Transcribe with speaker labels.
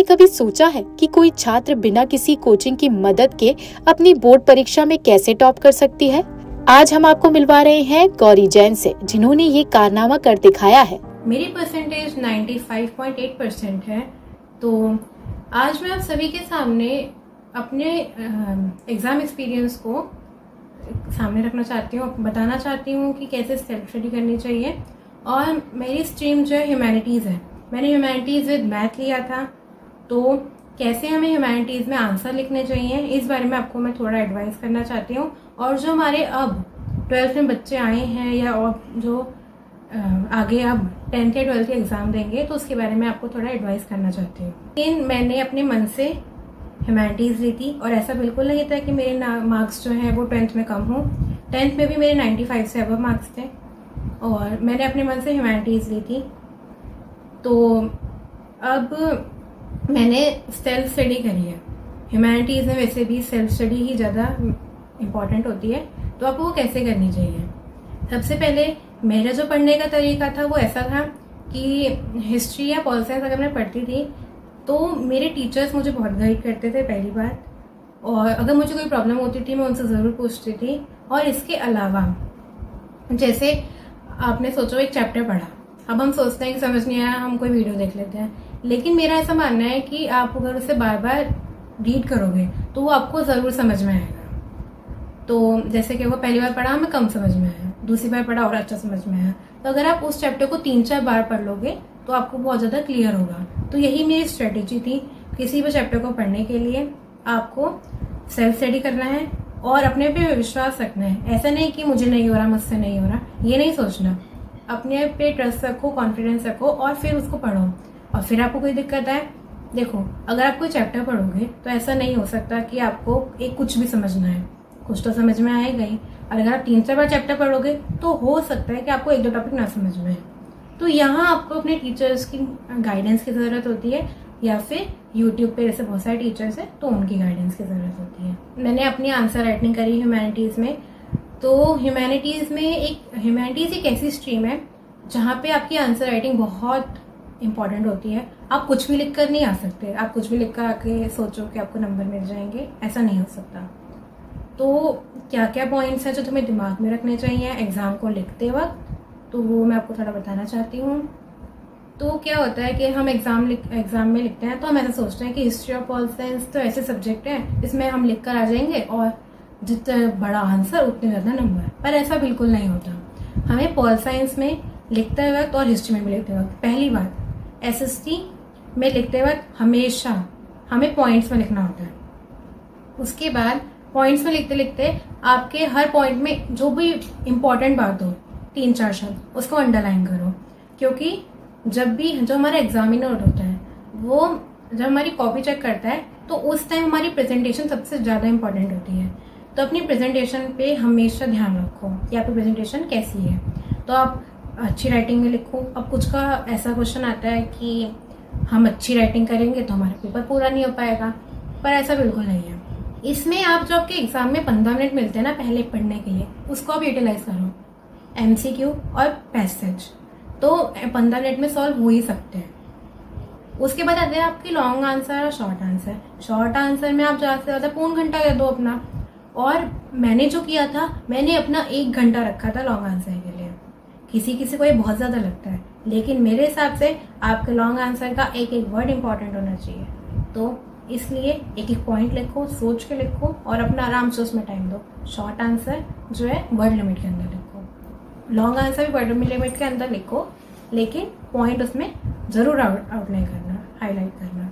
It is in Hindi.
Speaker 1: आपने कभी सोचा है कि कोई छात्र बिना किसी कोचिंग की मदद के अपनी बोर्ड परीक्षा में कैसे टॉप कर सकती है? आज हम आपको मिलवा रहे हैं गौरी जैन से, जिन्होंने ये कारनामा कर दिखाया है।
Speaker 2: मेरी परसेंटेज 95.8% है। तो आज मैं आप सभी के सामने अपने एग्ज़ाम एक्सपीरियंस को सामने रखना चाहती हूँ, बताना चाहती हूँ कि कैसे सेल्फ स्टडी करनी चाहिए। और मेरी स्ट्रीम जो है ह्यूमैनिटीज़ है। मैंने ह्यूमैनिटीज़ विद मैथ लिया था, तो कैसे हमें ह्यूमैनिटीज़ में आंसर लिखने चाहिए इस बारे में आपको मैं थोड़ा एडवाइस करना चाहती हूँ। और जो हमारे अब 12th में बच्चे आए हैं या और जो आगे अब 10th या 12th के एग्ज़ाम देंगे, तो उसके बारे में आपको थोड़ा एडवाइस करना चाहती हूँ। लेकिन मैंने अपने मन से ह्यूमैनिटीज़ ली थी और ऐसा बिल्कुल नहीं था कि मेरे मार्क्स जो हैं वो 10th में कम हों। 10th में भी मेरे 95 से अबव मार्क्स थे और मैंने अपने मन से ह्यूमैनिटीज़ ली थी। तो अब मैंने सेल्फ स्टडी करी है। ह्यूमैनिटीज़ में वैसे भी सेल्फ स्टडी ही ज़्यादा इम्पॉर्टेंट होती है, तो आपको वो कैसे करनी चाहिए। सबसे पहले मेरा जो पढ़ने का तरीका था वो ऐसा था कि हिस्ट्री या पॉल साइंस अगर मैं पढ़ती थी तो मेरे टीचर्स मुझे बहुत गाइड करते थे पहली बात, और अगर मुझे कोई प्रॉब्लम होती थी मैं उनसे ज़रूर पूछती थी। और इसके अलावा जैसे आपने सोचो एक चैप्टर पढ़ा, अब हम सोचते हैं कि समझ नहीं आया, हम कोई वीडियो देख लेते हैं। लेकिन मेरा ऐसा मानना है कि आप अगर उसे बार बार रीड करोगे तो वो आपको ज़रूर समझ में आएगा। तो जैसे कि वो पहली बार पढ़ा हमें कम समझ में आया, दूसरी बार पढ़ा और अच्छा समझ में आया, तो अगर आप उस चैप्टर को 3-4 बार पढ़ लोगे तो आपको बहुत ज़्यादा क्लियर होगा। तो यही मेरी स्ट्रेटेजी थी। किसी भी चैप्टर को पढ़ने के लिए आपको सेल्फ स्टडी करना है और अपने पे विश्वास रखना है। ऐसा नहीं कि मुझे नहीं हो रहा, मुझसे नहीं हो रहा, ये नहीं सोचना। अपने पे ट्रस्ट रखो, कॉन्फिडेंस रखो और फिर उसको पढ़ो। और फिर आपको कोई दिक्कत है, देखो अगर आप कोई चैप्टर पढ़ोगे तो ऐसा नहीं हो सकता कि आपको एक कुछ भी समझना है, कुछ तो समझ में आएगा ही। और अगर आप 3-4 बार चैप्टर पढ़ोगे तो हो सकता है कि आपको 1-2 टॉपिक ना समझ में आए। तो यहाँ आपको अपने टीचर्स की गाइडेंस की ज़रूरत होती है, या फिर यूट्यूब पे जैसे बहुत सारे टीचर्स हैं तो उनकी गाइडेंस की ज़रूरत होती है। मैंने अपनी आंसर राइटिंग करी ह्यूमैनिटीज़ में। तो ह्यूमैनिटीज़ एक ऐसी स्ट्रीम है जहाँ पे आपकी आंसर राइटिंग बहुत इंपॉर्टेंट होती है। आप कुछ भी लिख कर नहीं आ सकते, आप कुछ भी लिख कर आके सोचो कि आपको नंबर मिल जाएंगे, ऐसा नहीं हो सकता। तो क्या क्या पॉइंट्स हैं जो तुम्हें दिमाग में रखने चाहिए एग्ज़ाम को लिखते वक्त, तो वो मैं आपको थोड़ा बताना चाहती हूँ। तो क्या होता है कि हम एग्ज़ाम में लिखते हैं तो हम ऐसा सोचते हैं कि हिस्ट्री और पॉल साइंस तो ऐसे सब्जेक्ट हैं इसमें हम लिख कर आ जाएंगे और जितना बड़ा आंसर उतने ज़्यादा नंबर। पर ऐसा बिल्कुल नहीं होता। हमें पॉल साइंस में लिखते वक्त और हिस्ट्री में भी लिखते वक्त, पहली बात SST में लिखते वक्त हमेशा हमें पॉइंट्स में लिखना होता है। उसके बाद पॉइंट्स में लिखते लिखते आपके हर पॉइंट में जो भी इम्पोर्टेंट बात हो, 3-4 शब्द, उसको अंडरलाइन करो। क्योंकि जब भी जो हमारा एग्जामिनर होता है वो जब हमारी कॉपी चेक करता है तो उस टाइम हमारी प्रेजेंटेशन सबसे ज़्यादा इंपॉर्टेंट होती है। तो अपनी प्रेजेंटेशन पे हमेशा ध्यान रखो कि आपकी प्रेजेंटेशन कैसी है। तो आप अच्छी राइटिंग में लिखो। अब कुछ का ऐसा क्वेश्चन आता है कि हम अच्छी राइटिंग करेंगे तो हमारा पेपर पूरा नहीं हो पाएगा, पर ऐसा बिल्कुल नहीं है। इसमें आप जो आपके एग्जाम में 15 मिनट मिलते हैं ना पहले पढ़ने के लिए, उसको आप यूटिलाइज करो। MCQ और पैसेज तो 15 मिनट में सॉल्व हो ही सकते हैं। उसके बाद आते हैं आपकी लॉन्ग आंसर और शॉर्ट आंसर। शॉर्ट आंसर में आप ज़्यादा से ज़्यादा पौन घंटा दे दो अपना। और मैंने जो किया था, मैंने अपना 1 घंटा रखा था लॉन्ग आंसर के लिए। किसी को ये बहुत ज़्यादा लगता है, लेकिन मेरे हिसाब से आपके लॉन्ग आंसर का एक एक वर्ड इंपॉर्टेंट होना चाहिए। तो इसलिए एक एक पॉइंट लिखो, सोच के लिखो और अपना आराम से उसमें टाइम दो। शॉर्ट आंसर जो है वर्ड लिमिट के अंदर लिखो, लॉन्ग आंसर भी वर्ड लिमिट के अंदर लिखो, लेकिन पॉइंट उसमें ज़रूर आउटलाइन करना, हाईलाइट करना।